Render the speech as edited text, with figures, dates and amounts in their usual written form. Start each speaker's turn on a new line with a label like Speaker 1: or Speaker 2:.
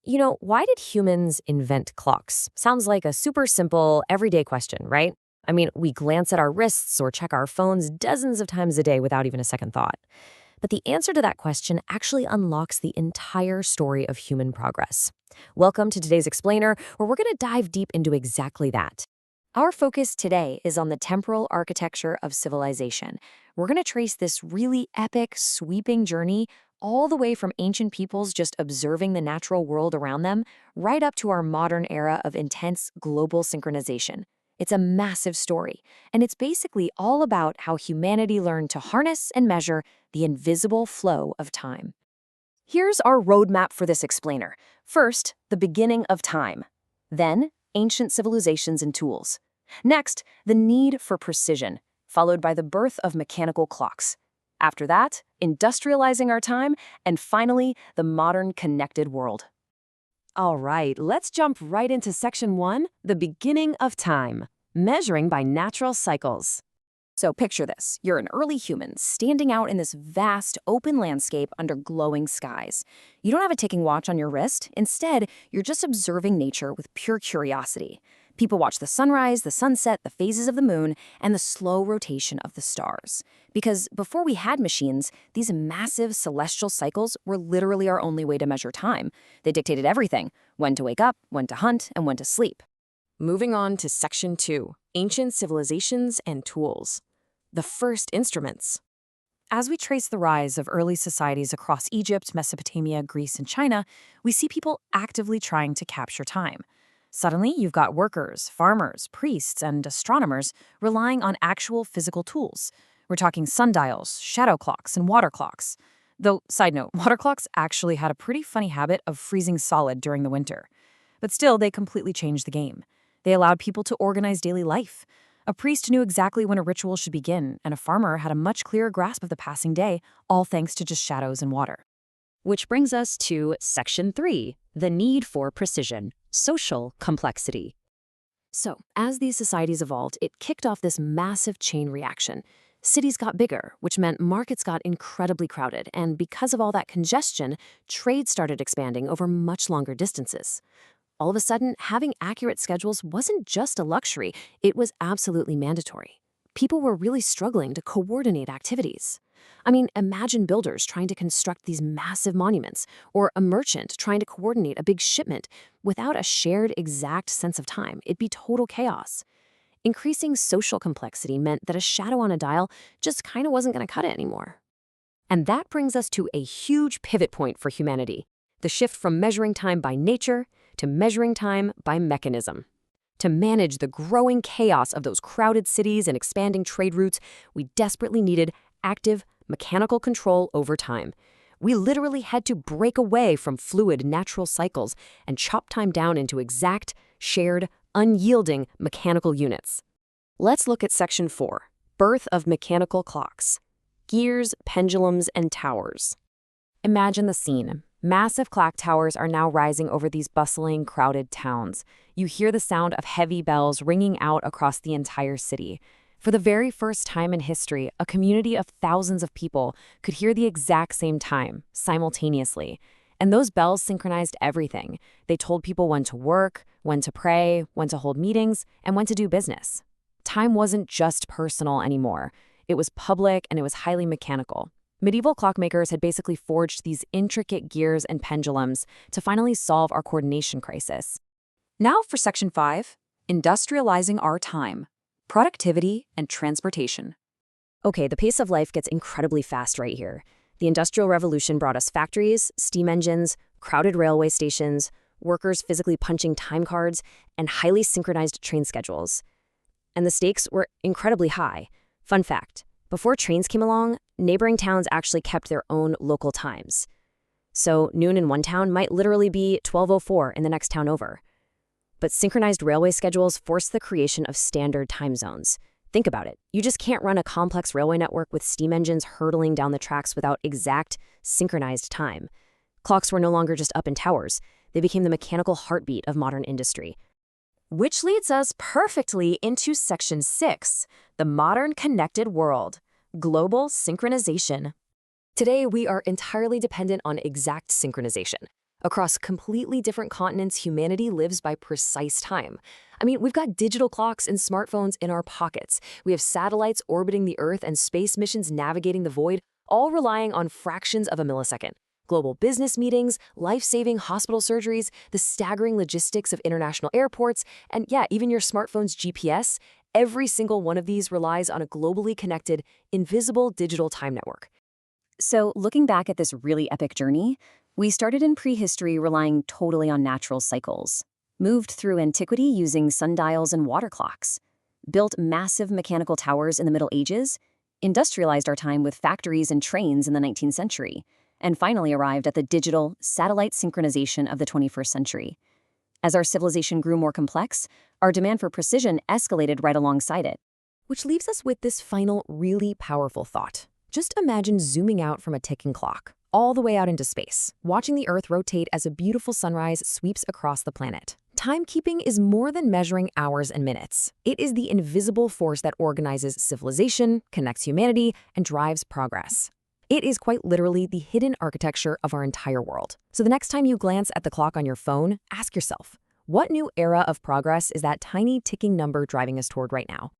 Speaker 1: Why did humans invent clocks? Sounds like a super simple, everyday question, right? I mean, we glance at our wrists or check our phones dozens of times a day without even a second thought. But the answer to that question actually unlocks the entire story of human progress. Welcome to today's Explainer, where we're going to dive deep into exactly that. Our focus today is on the temporal architecture of civilization. We're going to trace this really epic, sweeping journey all the way from ancient peoples just observing the natural world around them, right up to our modern era of intense global synchronization. It's a massive story, and it's basically all about how humanity learned to harness and measure the invisible flow of time. Here's our roadmap for this explainer. First, the beginning of time. Then, ancient civilizations and tools. Next, the need for precision, followed by the birth of mechanical clocks. After that, industrializing our time, and finally, the modern connected world. All right, let's jump right into section 1, the beginning of time, measuring by natural cycles. So picture this. You're an early human standing out in this vast, open landscape under glowing skies. You don't have a ticking watch on your wrist. Instead, you're just observing nature with pure curiosity. People watch the sunrise, the sunset, the phases of the moon, and the slow rotation of the stars. Because before we had machines, these massive celestial cycles were literally our only way to measure time. They dictated everything: when to wake up, when to hunt, and when to sleep. Moving on to section 2, ancient civilizations and tools. The first instruments. As we trace the rise of early societies across Egypt, Mesopotamia, Greece, and China, we see people actively trying to capture time. Suddenly, you've got workers, farmers, priests, and astronomers relying on actual physical tools. We're talking sundials, shadow clocks, and water clocks. Though, side note, water clocks actually had a pretty funny habit of freezing solid during the winter. But still, they completely changed the game. They allowed people to organize daily life. A priest knew exactly when a ritual should begin, and a farmer had a much clearer grasp of the passing day, all thanks to just shadows and water. Which brings us to section 3, the need for precision, social complexity. So, as these societies evolved, it kicked off this massive chain reaction. Cities got bigger, which meant markets got incredibly crowded, and because of all that congestion, trade started expanding over much longer distances. All of a sudden, having accurate schedules wasn't just a luxury, it was absolutely mandatory. People were really struggling to coordinate activities. I mean, imagine builders trying to construct these massive monuments, or a merchant trying to coordinate a big shipment. Without a shared exact sense of time, it'd be total chaos. Increasing social complexity meant that a shadow on a dial just kind of wasn't going to cut it anymore. And that brings us to a huge pivot point for humanity, the shift from measuring time by nature to measuring time by mechanism. To manage the growing chaos of those crowded cities and expanding trade routes, we desperately needed active, mechanical control over time. We literally had to break away from fluid natural cycles and chop time down into exact, shared, unyielding mechanical units. Let's look at section 4, birth of mechanical clocks, gears, pendulums, and towers. Imagine the scene. Massive clock towers are now rising over these bustling, crowded towns. You hear the sound of heavy bells ringing out across the entire city. For the very first time in history, a community of thousands of people could hear the exact same time, simultaneously. And those bells synchronized everything. They told people when to work, when to pray, when to hold meetings, and when to do business. Time wasn't just personal anymore. It was public and it was highly mechanical. Medieval clockmakers had basically forged these intricate gears and pendulums to finally solve our coordination crisis. Now for section 5, industrializing our time, productivity and transportation. Okay, the pace of life gets incredibly fast right here. The Industrial Revolution brought us factories, steam engines, crowded railway stations, workers physically punching time cards, and highly synchronized train schedules. And the stakes were incredibly high. Fun fact, before trains came along, neighboring towns actually kept their own local times. So noon in one town might literally be 12:04 in the next town over. But synchronized railway schedules forced the creation of standard time zones. Think about it. You just can't run a complex railway network with steam engines hurtling down the tracks without exact, synchronized time. Clocks were no longer just up in towers. They became the mechanical heartbeat of modern industry. Which leads us perfectly into section 6, the modern connected world, global synchronization. Today, we are entirely dependent on exact synchronization. Across completely different continents, humanity lives by precise time. I mean, we've got digital clocks and smartphones in our pockets. We have satellites orbiting the Earth and space missions navigating the void, all relying on fractions of a millisecond. Global business meetings, life-saving hospital surgeries, the staggering logistics of international airports, and yeah, even your smartphone's GPS, every single one of these relies on a globally connected, invisible digital time network.
Speaker 2: So, looking back at this really epic journey, we started in prehistory relying totally on natural cycles, moved through antiquity using sundials and water clocks, built massive mechanical towers in the Middle Ages, industrialized our time with factories and trains in the 19th century, and finally arrived at the digital, satellite synchronization of the 21st century. As our civilization grew more complex, our demand for precision escalated right alongside it.
Speaker 1: Which leaves us with this final, really powerful thought. Just imagine zooming out from a ticking clock, all the way out into space, watching the Earth rotate as a beautiful sunrise sweeps across the planet. Timekeeping is more than measuring hours and minutes. It is the invisible force that organizes civilization, connects humanity, and drives progress. It is quite literally the hidden architecture of our entire world. So the next time you glance at the clock on your phone, ask yourself, what new era of progress is that tiny ticking number driving us toward right now?